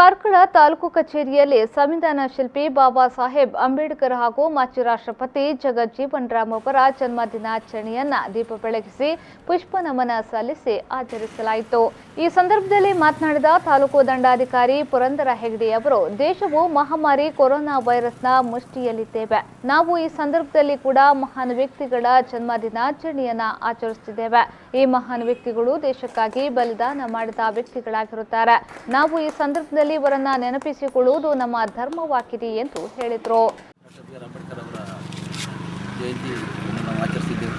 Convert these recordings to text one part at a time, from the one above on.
ಕಾರ್ಕಳ ತಾಲೂಕು ಕಚೇರಿಯಲ್ಲಿ ಸಂವಿಧಾನ ಶಿಲ್ಪಿ ಬಾಬಾ ಸಾಹೇಬ್ ಅಂಬೇಡ್ಕರ್ ಹಾಗೂ ಮಾಜಿ ರಾಷ್ಟ್ರಪತಿ ಜಗಜ್ಜೀವನ್ ರಾಮ್ ಅವರ ಜನ್ಮದಿನಾಚರಣೆಯನ್ನ ದೀಪ ಬೆಳಗಿಸಿ ಪುಷ್ಪ ನಮನ ಸಲ್ಲಿಸಿ ಆಚರಿಸಲಾಯಿತು। ಈ ಸಂದರ್ಭದಲ್ಲಿ ಮಾತನಾಡಿದ ತಾಲೂಕು ದಂಡಾಧಿಕಾರಿ ಪುರಂದರ ಹೆಗಡೆ ಅವರು, ದೇಶವು ಮಹಾಮಾರಿ ಕೊರೋನಾ ವೈರಸ್ನ ಮುಷ್ಟಿಯಲ್ಲಿದ್ದೇವೆ। ನಾವು ಈ ಸಂದರ್ಭದಲ್ಲಿ ಕೂಡ ಮಹಾನ್ ವ್ಯಕ್ತಿಗಳ ಜನ್ಮದಿನಾಚರಣೆಯನ್ನ ಆಚರಿಸುತ್ತಿದ್ದೇವೆ। ಈ ಮಹಾನ್ ವ್ಯಕ್ತಿಗಳು ದೇಶಕ್ಕಾಗಿ ಬಲಿದಾನ ಮಾಡಿದ ವ್ಯಕ್ತಿಗಳಾಗಿರುತ್ತಾರೆ। ನಾವು ಈ ಸಂದರ್ಭದಲ್ಲಿ ಇವರನ್ನ ನೆನಪಿಸಿಕೊಳ್ಳುವುದು ನಮ್ಮ ಧರ್ಮವಾಗಿದೆ ಎಂದು ಹೇಳಿದರು। ಅಂಬೇಡ್ಕರ್ ಅವರ ಜಯಂತಿ ನಾವು ಆಚರಿಸಿದ್ದೇವೆ।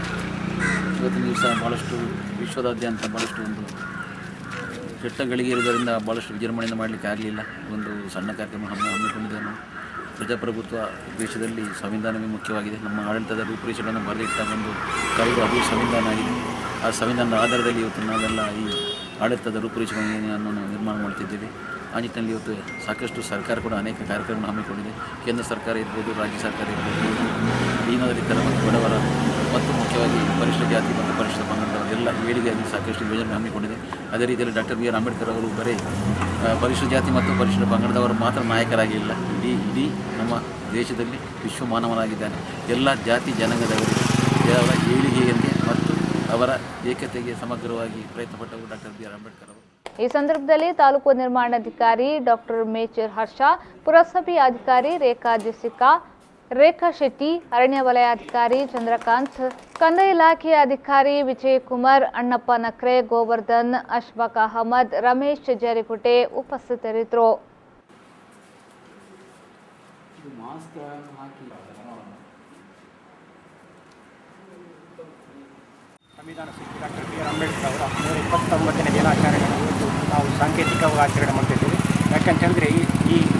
ಇವತ್ತಿನ ದಿವಸ ಭಾಳಷ್ಟು ವಿಶ್ವದಾದ್ಯಂತ ಭಾಳಷ್ಟು ಒಂದು ಕೆಟ್ಟ ಗಳಿಗೆ ಇರುವುದರಿಂದ ಭಾಳಷ್ಟು ವಿಜೃಂಭಣೆಯಿಂದ ಮಾಡಲಿಕ್ಕೆ ಆಗಲಿಲ್ಲ। ಒಂದು ಸಣ್ಣ ಕಾರ್ಯಕ್ರಮ ಹಮ್ಮಿಕೊಂಡಿದ್ದೇವೆ ನಾವು। ಪ್ರಜಾಪ್ರಭುತ್ವ ದೇಶದಲ್ಲಿ ಸಂವಿಧಾನವೇ ಮುಖ್ಯವಾಗಿದೆ। ನಮ್ಮ ಆಡಳಿತದ ರೂಪುರೇಷೆಗಳನ್ನು ಬರೆದಿಟ್ಟ ಒಂದು ಕಾಯ್ದೆ ಅದು ಸಂವಿಧಾನ ಆಗಿದೆ। ಆ ಸಂವಿಧಾನದ ಆಧಾರದಲ್ಲಿ ಇವತ್ತು ನಾವೆಲ್ಲ ಈ ಆಡಳಿತದ ರೂಪುರೇಷೆಗಳನ್ನು ನಿರ್ಮಾಣ ಮಾಡ್ತಿದ್ದೇವೆ। ಆ ನಿಟ್ಟಿನಲ್ಲಿ ಇವತ್ತು ಸಾಕಷ್ಟು ಸರ್ಕಾರ ಕೂಡ ಅನೇಕ ಕಾರ್ಯಕ್ರಮಗಳನ್ನು ಹಮ್ಮಿಕೊಂಡಿದೆ। ಕೇಂದ್ರ ಸರ್ಕಾರ ಇರ್ಬೋದು, ರಾಜ್ಯ ಸರ್ಕಾರ ಇರ್ಬೋದು, ದೀನದಲಿತರ ಮತ್ತು ಬಡವರ ಮತ್ತು ಮುಖ್ಯವಾಗಿ ಪರಿಶಿಷ್ಟ ಜಾತಿ ಮತ್ತು ಪರಿಶಿಷ್ಟ ಪಂಗಡದವರ ಎಲ್ಲ ಏಳಿಗೆಯಾಗಿ ಸಾಕಷ್ಟು ಯೋಜನೆ ಹಮ್ಮಿಕೊಂಡಿದೆ। ಅದೇ ರೀತಿಯಲ್ಲಿ ಡಾಕ್ಟರ್ ಬಿ ಆರ್ ಅಂಬೇಡ್ಕರ್ ಅವರು ಬರೀ ಪರಿಶಿಷ್ಟ ಜಾತಿ ಮತ್ತು ಪರಿಶಿಷ್ಟ ಪಂಗಡದವರು ಮಾತ್ರ ನಾಯಕರಾಗಿಲ್ಲ, ಇಡೀ ನಮ್ಮ ದೇಶದಲ್ಲಿ ವಿಶ್ವ ಮಾನವನಾಗಿದ್ದಾನೆ। ಎಲ್ಲ ಜಾತಿ ಜನಾಂಗದವರಿಗೆ ಅವರ ಏಳಿಗೆಗೆ ಮತ್ತು ಅವರ ಏಕತೆಗೆ ಸಮಗ್ರವಾಗಿ ಪ್ರಯತ್ನಪಟ್ಟವರು ಡಾಕ್ಟರ್ ಬಿ ಆರ್ ಅಂಬೇಡ್ಕರ್ ಅವರು। ಈ ಸಂದರ್ಭದಲ್ಲಿ ತಾಲೂಕು ನಿರ್ಮಾಣಾಧಿಕಾರಿ ಡಾಕ್ಟರ್ ಮೇಜರ್ ಹರ್ಷ, ಪುರಸಭೆ ಅಧಿಕಾರಿ ರೇಖಾ ಶೆಟ್ಟಿ, ಅರಣ್ಯ ವಲಯಾಧಿಕಾರಿ ಚಂದ್ರಕಾಂತ್, ಕಂದಾಯ ಇಲಾಖೆ ಅಧಿಕಾರಿ ವಿಜಯಕುಮಾರ್, ಅಣ್ಣಪ್ಪ ನಕ್ರೆ, ಗೋವರ್ಧನ್, ಅಶ್ಫಾಕ್ ಅಹಮದ್, ರಮೇಶ್ ಜರಿಗುಟೆ ಉಪಸ್ಥಿತರಿದ್ದರು। ಸಂವಿಧಾನ ಶಿಲ್ಪಿ ಡಾಕ್ಟರ್ ಬಿ ಆರ್ ಅಂಬೇಡ್ಕರ್ ಅವರ 129ನೇ ದಿನಾಚರಣೆಯನ್ನು ಇವತ್ತು ನಾವು ಸಾಂಕೇತಿಕವಾಗಿ ಆಚರಣೆ ಮಾಡ್ತಿದ್ದೇವೆ। ಯಾಕಂತೇಳಿದರೆ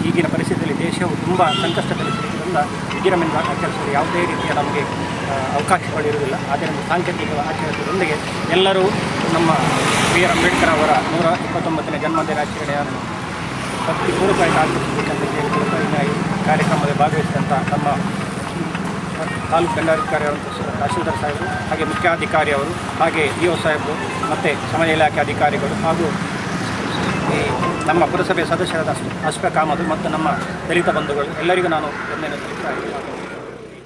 ಈಗಿನ ಪರಿಸ್ಥಿತಿಯಲ್ಲಿ ದೇಶವು ತುಂಬ ಸಂಕಷ್ಟದಲ್ಲಿದ್ದರಿಂದ ವಿಜೃಂಭಣೆಯಿಂದ ಆಚರಿಸಲು ಯಾವುದೇ ರೀತಿಯ ನಮಗೆ ಅವಕಾಶಗಳಿರುವುದಿಲ್ಲ। ಆದ್ದರಿಂದ ಸಾಂಕೇತಿಕ ಆಚರಿಸುವುದರೊಂದಿಗೆ ಎಲ್ಲರೂ ನಮ್ಮ ಬಿ ಆರ್ ಅಂಬೇಡ್ಕರ್ ಅವರ 129ನೇ ಜನ್ಮದಿನಾಚರಣೆಯನ್ನು ಭಕ್ತಿಪೂರ್ವಕವಾಗಿ ಆಚರಿಸಬೇಕಂತ ಕೇಳಿಕೊಳ್ಳುತ್ತಾ ಈ ಕಾರ್ಯಕ್ರಮದಲ್ಲಿ ಭಾಗವಹಿಸಿದಂಥ ನಮ್ಮ ತಾಲೂಕು ದಂಡಾಧಿಕಾರಿ ತಹಶೀಲ್ದಾರ್ ಸಾಹೇಬರು, ಹಾಗೆ ಮುಖ್ಯಾಧಿಕಾರಿ ಅವರು, ಹಾಗೆ ಇಒ ಸಾಹೇಬರು ಮತ್ತು ಸಮಾಜ ಇಲಾಖೆ ಅಧಿಕಾರಿಗಳು ಹಾಗೂ ಈ ನಮ್ಮ ಪುರಸಭೆ ಸದಸ್ಯರಾದ ಅಶ್ಫಾಕ್ ಅಹಮದ್ ಮತ್ತು ನಮ್ಮ ದಲಿತ ಬಂಧುಗಳು ಎಲ್ಲರಿಗೂ ನಾನು ವಂದನೆ ಸಲ್ಲಿಸುತ್ತಾ